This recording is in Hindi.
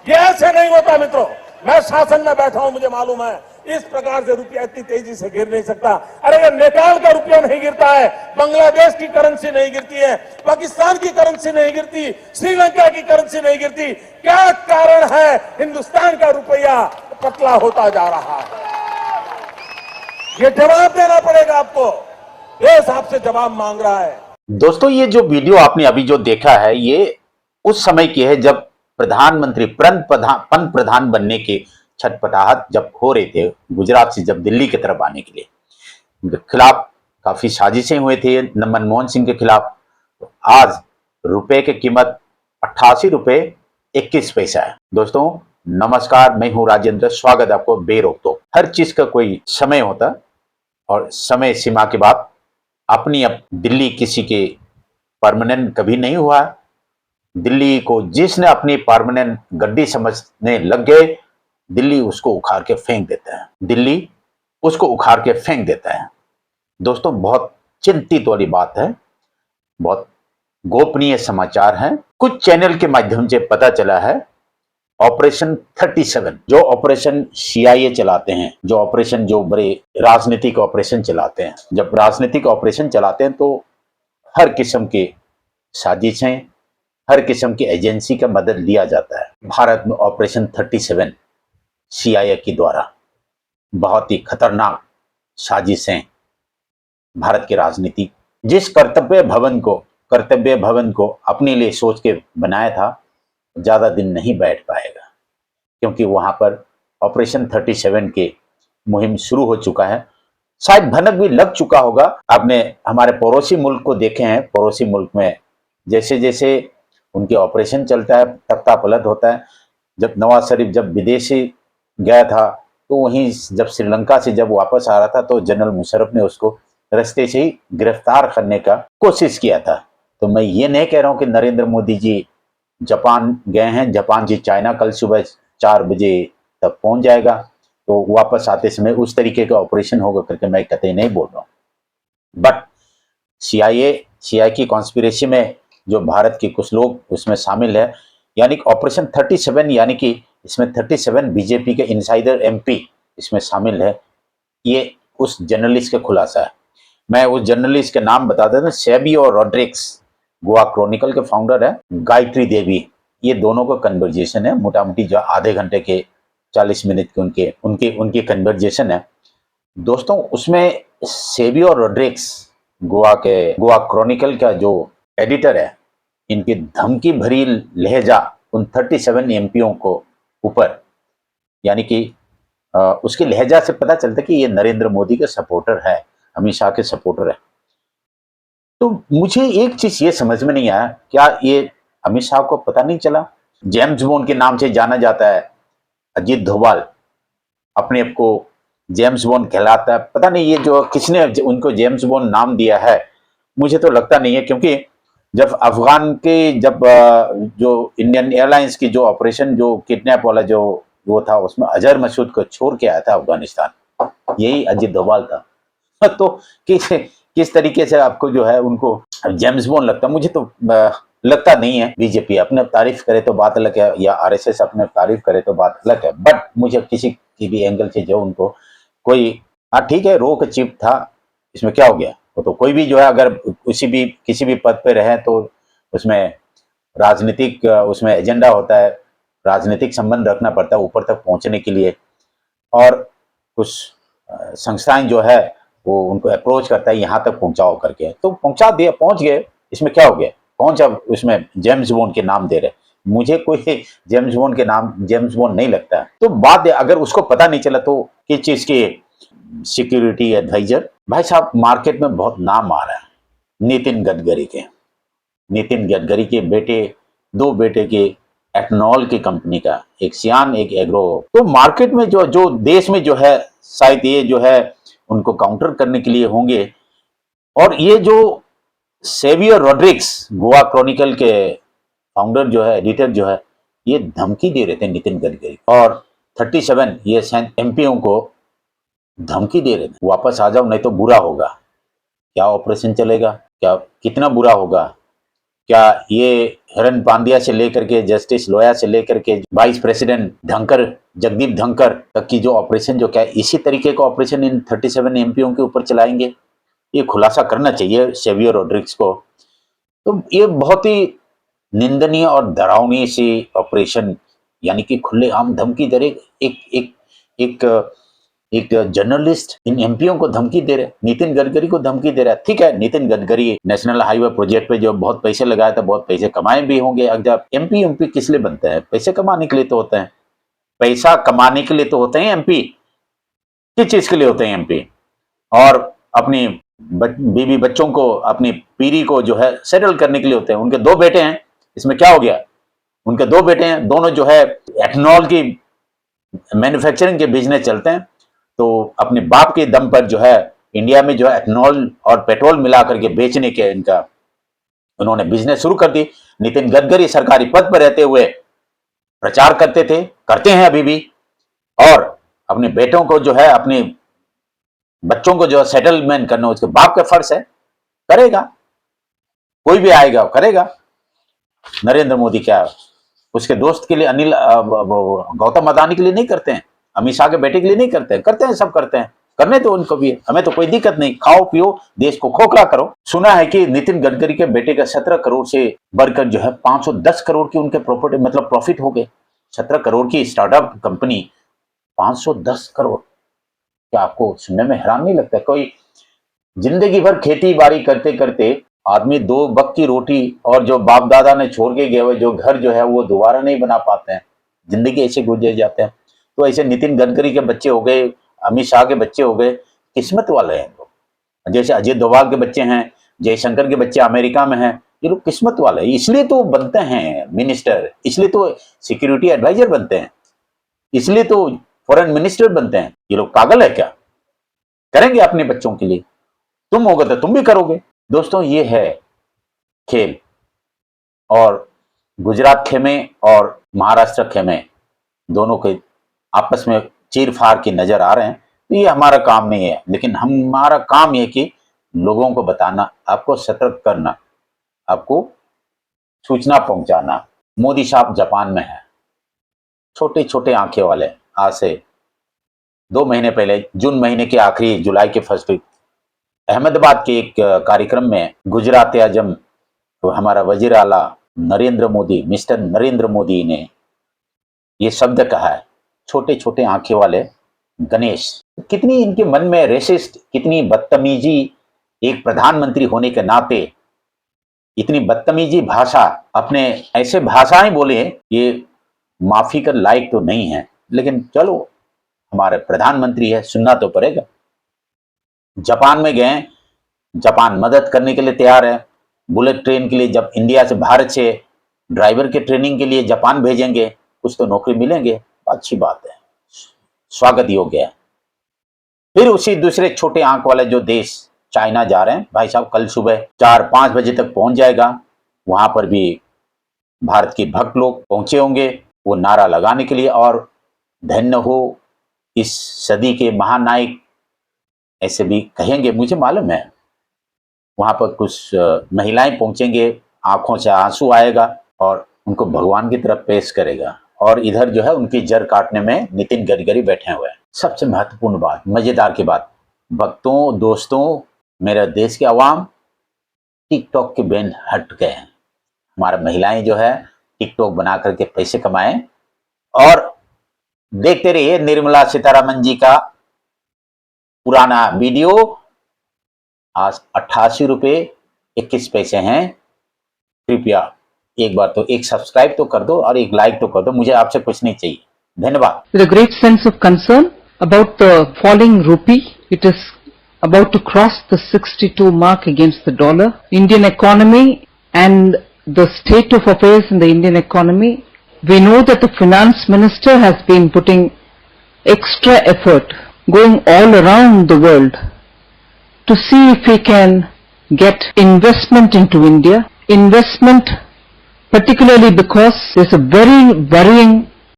ये ऐसे नहीं होता मित्रों। मैं शासन में बैठा हूं, मुझे मालूम है इस प्रकार से रुपया इतनी तेजी से गिर नहीं सकता। अरे ये नेपाल का रुपया नहीं गिरता है, बांग्लादेश की करेंसी नहीं गिरती है, पाकिस्तान की करेंसी नहीं गिरती, श्रीलंका की करेंसी नहीं गिरती। क्या कारण है हिंदुस्तान का रुपया पतला होता जा रहा है? ये जवाब देना पड़ेगा आपको। देश आपसे जवाब मांग रहा है। दोस्तों, ये जो वीडियो आपने अभी जो देखा है, ये उस समय की है जब प्रधानमंत्री पंत प्रधान बनने की छटपटाहट जब हो रहे थे, गुजरात से जब दिल्ली की तरफ आने के लिए उनके खिलाफ काफी साजिशें हुए थे मनमोहन सिंह के खिलाफ। तो आज रुपए की कीमत 88 रुपए 21 पैसा है। दोस्तों नमस्कार, मैं हूं राजेंद्र। स्वागत है आपको बेरोक टोक। हर चीज का कोई समय होता और समय सीमा के बाद अपनी अब दिल्ली किसी के परमानेंट कभी नहीं हुआ। दिल्ली को जिसने अपनी परमानेंट गड्डी समझने लग गए, दिल्ली उसको उखाड़ के फेंक देता है। दिल्ली उसको उखाड़ के फेंक देता है। दोस्तों बहुत चिंतित वाली बात है, बहुत गोपनीय समाचार है। कुछ चैनल के माध्यम से पता चला है ऑपरेशन 37, जो ऑपरेशन CIA चलाते हैं, जो ऑपरेशन जो बड़े राजनीतिक ऑपरेशन चलाते हैं, जब राजनीतिक ऑपरेशन चलाते हैं तो हर किस्म की साजिशें, हर किस्म की एजेंसी का मदद लिया जाता है। भारत में ऑपरेशन 37 CIA के द्वारा बहुत ही खतरनाक साजिशें, भारत की राजनीति जिस कर्तव्य भवन को अपने लिए सोच के बनाया था, ज्यादा दिन नहीं बैठ पाएगा, क्योंकि वहां पर ऑपरेशन 37 के मुहिम शुरू हो चुका है। शायद भनक भी लग चुका होगा। आपने हमारे पड़ोसी मुल्क को देखे हैं, पड़ोसी मुल्क में जैसे जैसे उनके ऑपरेशन चलता है, तख्ता पलट होता है। जब नवाज शरीफ जब विदेशी गया था, तो वहीं जब श्रीलंका से जब वापस आ रहा था, तो जनरल मुशर्रफ ने उसको रास्ते से ही गिरफ्तार करने का कोशिश किया था। तो मैं ये नहीं कह रहा हूं कि नरेंद्र मोदी जी जापान गए हैं, जापान से चाइना कल सुबह 4 बजे तक पहुंच जाएगा, तो वापस आते समय उस तरीके का ऑपरेशन होगा करके मैं कतई नहीं बोल रहा हूं। बट CIA की कॉन्स्पिरेसी में जो भारत के कुछ लोग उसमें शामिल है, यानी कि ऑपरेशन 37, यानी कि इसमें 37 बीजेपी के इनसाइडर MP इसमें शामिल है। ये उस जर्नलिस्ट का खुलासा है। मैं उस जर्नलिस्ट के नाम बता देता हूं, सेबियो रॉड्रिक्स, गोवा क्रॉनिकल के फाउंडर है, गायत्री देवी। ये दोनों का कन्वर्जेशन है, मोटा मोटी जो आधे घंटे के 40 मिनट के उनकी कन्वर्जेशन है। दोस्तों उसमें सेबियो रॉड्रिक्स, गोवा क्रॉनिकल का जो एडिटर है, इनकी धमकी भरी लहजा उन 37 MPओं को ऊपर, यानी कि उसके लहजा से पता चलता है कि ये नरेंद्र मोदी के सपोर्टर है, अमित शाह के सपोर्टर है। तो मुझे एक चीज ये समझ में नहीं आया, क्या ये अमित शाह को पता नहीं चला? जेम्स बॉन्ड के नाम से जाना जाता है अजीत डोभाल, अपने आप को जेम्स बॉन्ड कहलाता है। पता नहीं ये जो किसने उनको जेम्स बॉन्ड नाम दिया है, मुझे तो लगता नहीं है। क्योंकि जब अफगान के जो इंडियन एयरलाइंस की जो ऑपरेशन जो किडनैप वाला जो वो था, उसमें अजहर मसूद को छोड़ के आया था अफगानिस्तान, यही अजीत डोभाल था। तो किस तरीके से आपको जो है उनको जेम्स बॉन्ड लगता है? मुझे तो लगता नहीं है। बीजेपी अपने तारीफ करे तो बात अलग है, या RSS अपने तारीफ करे तो बात अलग है, बट मुझे किसी की भी एंगल से जो उनको कोई, हाँ ठीक है, रो का चीफ था, इसमें क्या हो गया? तो कोई भी जो है अगर किसी भी पद पे रहे तो उसमें राजनीतिक उसमें एजेंडा होता है, राजनीतिक संबंध रखना पड़ता है ऊपर तक पहुंचने के लिए। और कुछ संस्थाएं जो है वो उनको अप्रोच करता है यहाँ तक पहुंचाओ करके, तो पहुंचा दिया, पहुंच गए। इसमें क्या हो गया? कौन सा उसमें जेम्स बॉन्ड के नाम दे रहे? मुझे कोई जेम्स बॉन्ड के नाम जेम्स बॉन्ड नहीं लगता है। तो बात है, अगर उसको पता नहीं चला तो किस चीज की सिक्योरिटी एडवाइजर? भाई साहब मार्केट में बहुत नाम आ रहा है नितिन गडकरी के बेटे, 2 बेटे के एथनॉल की कंपनी का, एक सियान एक एग्रो। तो मार्केट में जो देश में जो है, शायद ये जो है उनको काउंटर करने के लिए होंगे। और ये जो सेवियर रॉड्रिक्स, गोवा क्रॉनिकल के फाउंडर जो है, एडिटर जो है, ये धमकी दे रहे थे नितिन गडकरी और 37 ये MPओं को धमकी दे रहे थे, वापस आ जाओ नहीं तो बुरा होगा। क्या ऑपरेशन चलेगा, क्या कितना बुरा होगा, क्या ये हिरन पांड्या से लेकर के जस्टिस लोया से लेकर के वाइस प्रेसिडेंट धनखड़, जगदीप धनखड़ तक की जो ऑपरेशन जो क्या इसी तरीके का ऑपरेशन इन 37 एमपीओ के ऊपर चलाएंगे? ये खुलासा करना चाहिए सेवियर रॉड्रिग्स को। तो ये बहुत ही निंदनीय और डरावनी सी ऑपरेशन, यानी कि खुलेआम धमकी दे रहे एक जर्नलिस्ट इन एमपीओ को धमकी दे रहे, नितिन गडकरी को धमकी दे रहा है। ठीक है, Nitin Gadkari national highway project पे जो बहुत पैसे लगाए थे, बहुत पैसे कमाए भी होंगे। अब एमपी किस लिए बनते हैं? पैसे कमाने के लिए तो होते हैं, पैसा कमाने के लिए तो होते हैं एमपी। किस चीज के लिए होते हैं एमपी? और अपनी बीवी बच्चों को, अपनी पीढ़ी को जो है सेटल करने के लिए होते हैं। उनके 2 बेटे हैं, इसमें क्या हो गया? उनके 2 बेटे हैं, दोनों जो है एथेनॉल की मैन्युफैक्चरिंग के बिजनेस चलते हैं। तो अपने बाप के दम पर जो है इंडिया में जो है एथेनॉल और पेट्रोल मिला करके बेचने के इनका उन्होंने बिजनेस शुरू कर दी। नितिन गडकरी सरकारी पद पर रहते हुए प्रचार करते थे, करते हैं अभी भी, और अपने बेटों को जो है, अपने बच्चों को जो है सेटलमेंट करना उसके बाप का फर्ज है, करेगा। कोई भी आएगा करेगा। नरेंद्र मोदी क्या उसके दोस्त के लिए, अनिल गौतम अदानी के लिए नहीं करते हैं, अमित शाह के बेटे के लिए नहीं करते हैं? करते हैं, सब करते हैं, करने तो उनको भी, हमें तो कोई दिक्कत नहीं। खाओ पियो, देश को खोखला करो। सुना है कि नितिन गडकरी के बेटे का 17 करोड़ से बढ़कर जो है 510 करोड़ की उनके प्रॉपर्टी मतलब प्रॉफिट हो गए। 17 करोड़ की स्टार्टअप कंपनी, 510 करोड़। क्या आपको सुनने में हैरान नहीं लगता? कोई जिंदगी भर खेती बाड़ी करते करते आदमी 2 वक्त की रोटी और जो बाप दादा ने छोड़ के गए हुए जो घर जो है वो दोबारा नहीं बना पाते हैं, जिंदगी ऐसे गुजर जाते हैं। तो ऐसे नितिन गडकरी के बच्चे हो गए, अमित शाह के बच्चे हो गए, किस्मत वाले हैं लोग। जैसे अजय डोभाल के बच्चे हैं, जयशंकर के बच्चे अमेरिका में हैं, ये लोग किस्मत वाले हैं। इसलिए तो बनते हैं मिनिस्टर, इसलिए तो सिक्योरिटी एडवाइजर बनते हैं, इसलिए तो फॉरेन मिनिस्टर बनते हैं। ये लोग पागल है क्या? करेंगे अपने बच्चों के लिए। तुम होगे तो तुम भी करोगे। दोस्तों, ये है खेल। और गुजरात खेमे और महाराष्ट्र खेमे दोनों के आपस में चीर फाड़ की नजर आ रहे हैं। तो ये हमारा काम नहीं है, लेकिन हमारा काम यह कि लोगों को बताना, आपको सतर्क करना, आपको सूचना पहुंचाना। मोदी साहब जापान में है, छोटे छोटे आंखें वाले। आज से 2 महीने पहले, जून महीने के आखिरी, जुलाई के फर्स्ट वीक, अहमदाबाद के एक कार्यक्रम में गुजरात आजम तो हमारा वजीर आला नरेंद्र मोदी, मिस्टर नरेंद्र मोदी ने ये शब्द कहा है, छोटे छोटे आंखें वाले गणेश। कितनी इनके मन में रेसिस्ट, कितनी बदतमीजी, एक प्रधानमंत्री होने के नाते इतनी बदतमीजी भाषा, अपने ऐसे भाषाएं बोले, ये माफी का लायक तो नहीं है। लेकिन चलो, हमारे प्रधानमंत्री है, सुनना तो पड़ेगा। जापान में गए, जापान मदद करने के लिए तैयार है। बुलेट ट्रेन के लिए जब इंडिया से, भारत से ड्राइवर के ट्रेनिंग के लिए जापान भेजेंगे, कुछ तो नौकरी मिलेंगे, अच्छी बात है, स्वागत योग्य है। फिर उसी दूसरे छोटे आंख वाले जो देश चाइना जा रहे हैं, भाई साहब कल सुबह 4-5 बजे तक पहुंच जाएगा। वहां पर भी भारत के भक्त लोग पहुंचे होंगे, वो नारा लगाने के लिए, और धन्य हो इस सदी के महानायक, ऐसे भी कहेंगे, मुझे मालूम है। वहां पर कुछ महिलाएं पहुंचेंगे, आंखों से आंसू आएगा और उनको भगवान की तरफ पेश करेगा। और इधर जो है उनकी जड़ काटने में नितिन गडकरी बैठे हुए हैं। सबसे महत्वपूर्ण बात, मजेदार की बात, भक्तों, दोस्तों, मेरे देश के अवाम, टिकटॉक के बैन हट गए हैं। हमारा महिलाएं जो है टिकटॉक बना करके पैसे कमाएं, और देखते रहिए निर्मला सीतारमण जी का पुराना वीडियो। आज 88 रुपये 21 पैसे हैं। कृपया एक बार तो एक सब्सक्राइब तो कर दो और एक लाइक तो कर दो, मुझे आपसे कुछ नहीं चाहिए। धन्यवाद। With a great sense of concern about the falling rupee, it is about to cross the 62 mark against the dollar. Indian economy and the state of affairs in the Indian economy, we know that the finance minister has been putting extra effort, going all around the world to see if we can get investment into India. Investment, particularly because there's a very worrying